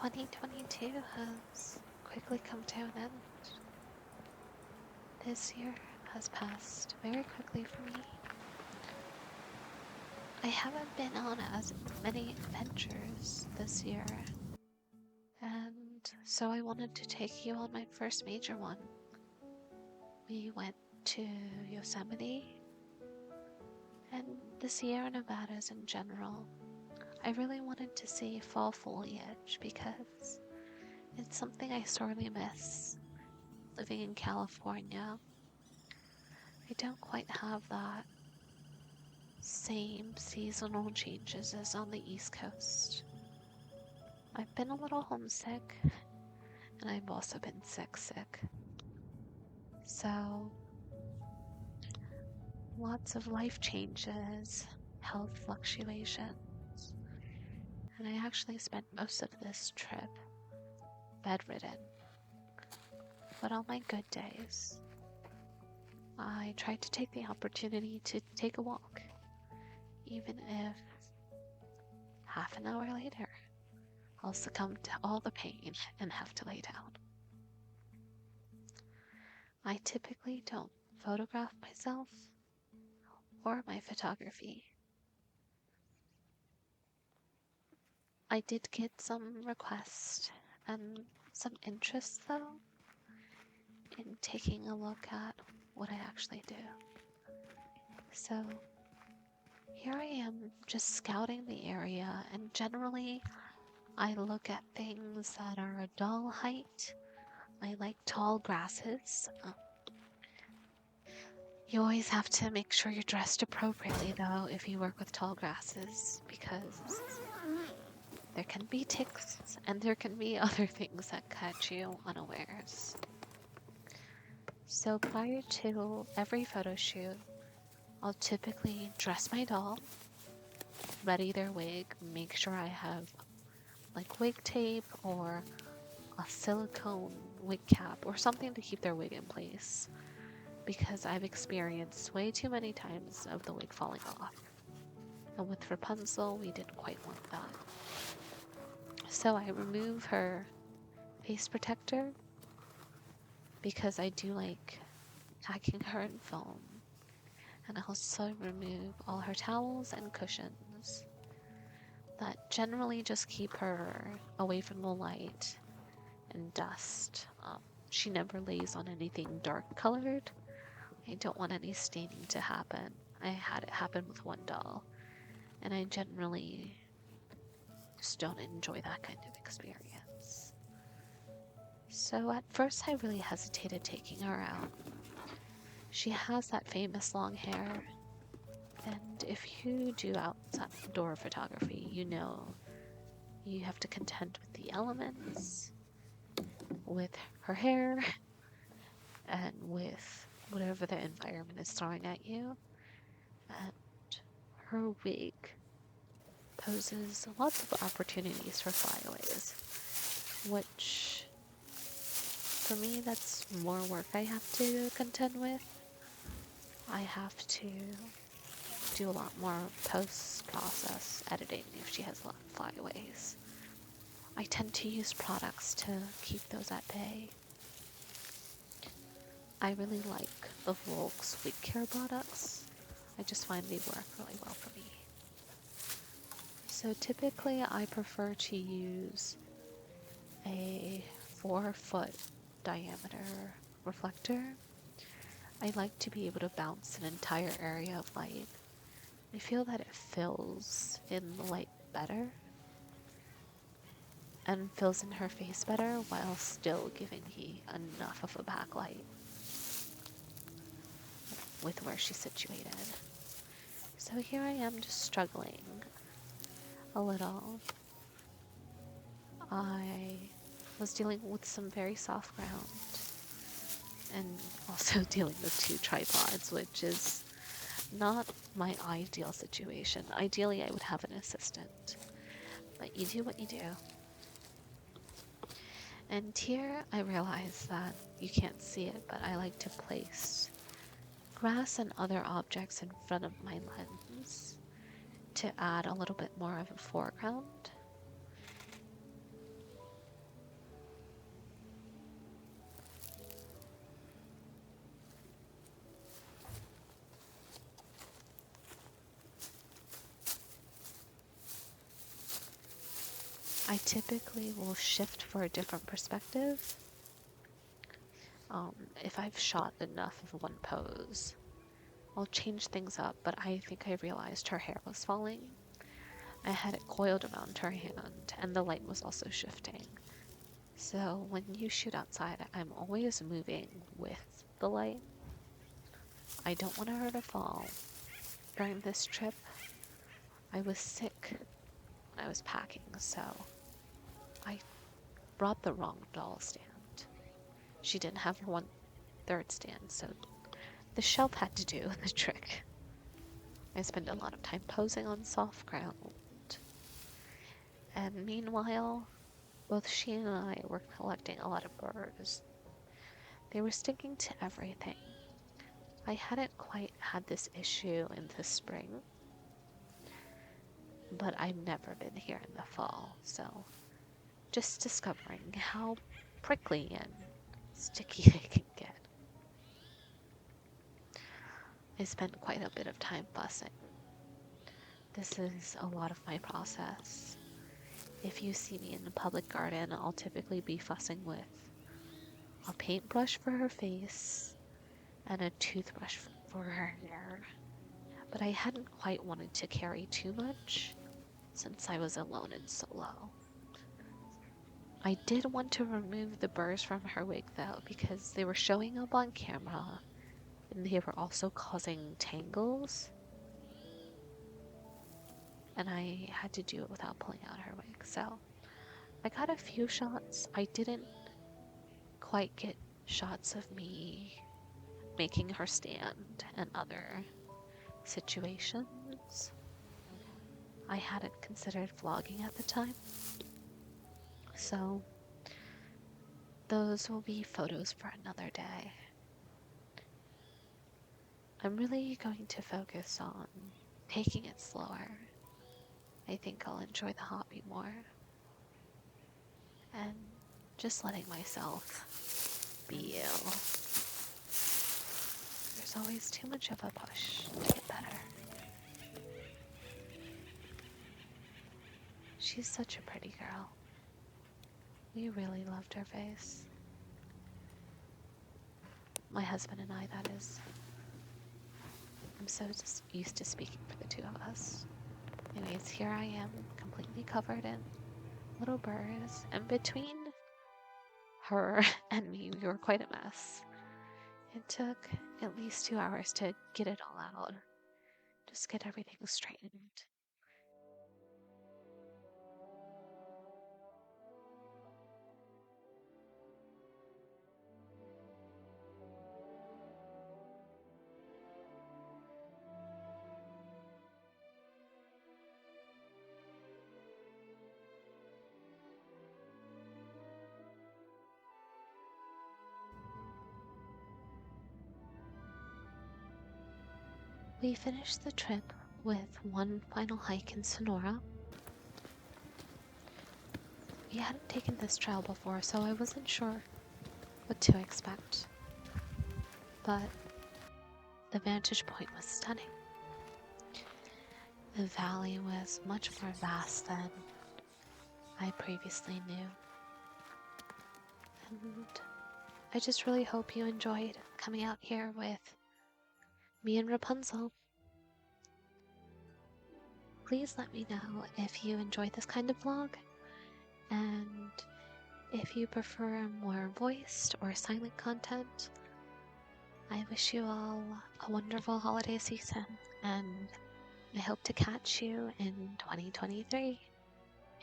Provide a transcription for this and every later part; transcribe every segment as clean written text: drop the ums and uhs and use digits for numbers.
2022 has quickly come to an end. This year has passed very quickly for me. I haven't been on as many adventures this year, and so I wanted to take you on my first major one. We went to Yosemite and the Sierra Nevadas in general. I really wanted to see fall foliage because it's something I sorely miss living in California. I don't quite have that same seasonal changes as on the East Coast. I've been a little homesick, and I've also been sick. So, lots of life changes, health fluctuations, and I actually spent most of this trip bedridden. But on my good days, I tried to take the opportunity to take a walk, even if half an hour later I'll succumb to all the pain and have to lay down. I typically don't photograph myself or my photography. I did get some requests and some interest though in taking a look at what I actually do. So here I am just scouting the area, and generally I look at things that are a doll height. I like tall grasses. You always have to make sure you're dressed appropriately though if you work with tall grasses, because there can be ticks and there can be other things that catch you unawares. So prior to every photo shoot, I'll typically dress my doll, ready their wig, make sure I have like wig tape or a silicone wig cap or something to keep their wig in place, because I've experienced way too many times of the wig falling off. And with Rapunzel, we didn't quite want that. So I remove her face protector because I do like packing her in foam. And I also remove all her towels and cushions that generally just keep her away from the light and dust. She never lays on anything dark colored. I don't want any staining to happen. I had it happen with one doll, and I generally just don't enjoy that kind of experience. So at first I really hesitated taking her out. She has that famous long hair, and if you do outdoor photography, you know you have to contend with the elements, with her hair, and with whatever the environment is throwing at you. And her wig poses lots of opportunities for flyaways, which for me that's more work I have to contend with. I have to do a lot more post-process editing if she has a lot of flyaways. I tend to use products to keep those at bay. I really like the Volks wig care products. I just find they work really well for me. So typically I prefer to use a 4-foot diameter reflector. I like to be able to bounce an entire area of light. I feel that it fills in the light better and fills in her face better while still giving me enough of a backlight with where she's situated. So here I am just struggling a little. I was dealing with some very soft ground and also dealing with 2 tripods, which is not my ideal situation. Ideally, I would have an assistant, but you do what you do. And here I realize that you can't see it, but I like to place grass and other objects in front of my lens to add a little bit more of a foreground. I typically will shift for a different perspective. If I've shot enough of one pose, I'll change things up, but I think I realized her hair was falling. I had it coiled around her hand, and the light was also shifting. So when you shoot outside, I'm always moving with the light. I don't want her to fall. During this trip, I was sick when I was packing, so I brought the wrong doll stand. She didn't have her 1/3 stand, so the shelf had to do the trick. I spent a lot of time posing on soft ground. And meanwhile, both she and I were collecting a lot of burrs. They were sticking to everything. I hadn't quite had this issue in the spring, but I've never been here in the fall, so just discovering how prickly and sticky they can get. I spent quite a bit of time fussing. This is a lot of my process. If you see me in a public garden, I'll typically be fussing with a paintbrush for her face and a toothbrush for her hair. But I hadn't quite wanted to carry too much since I was alone and solo. I did want to remove the burrs from her wig though, because they were showing up on camera and they were also causing tangles. And I had to do it without pulling out her wig, so I got a few shots. I didn't quite get shots of me making her stand and other situations. I hadn't considered vlogging at the time, so those will be photos for another day. I'm really going to focus on taking it slower. I think I'll enjoy the hobby more and just letting myself be ill. There's always too much of a push to get better. She's such a pretty girl. We really loved her face. My husband and I, that is. I'm so just used to speaking for the two of us. Anyways, here I am, completely covered in little burrs, and between her and me, we were quite a mess. It took at least 2 hours to get it all out. Just get everything straightened. We finished the trip with one final hike in Sonora. We hadn't taken this trail before, so I wasn't sure what to expect. But the vantage point was stunning. The valley was much more vast than I previously knew. And I just really hope you enjoyed coming out here with me and Rapunzel. Please let me know if you enjoyed this kind of vlog, and if you prefer more voiced or silent content. I wish you all a wonderful holiday season, and I hope to catch you in 2023.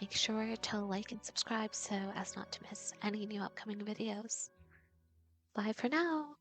Make sure to like and subscribe so as not to miss any new upcoming videos. Bye for now!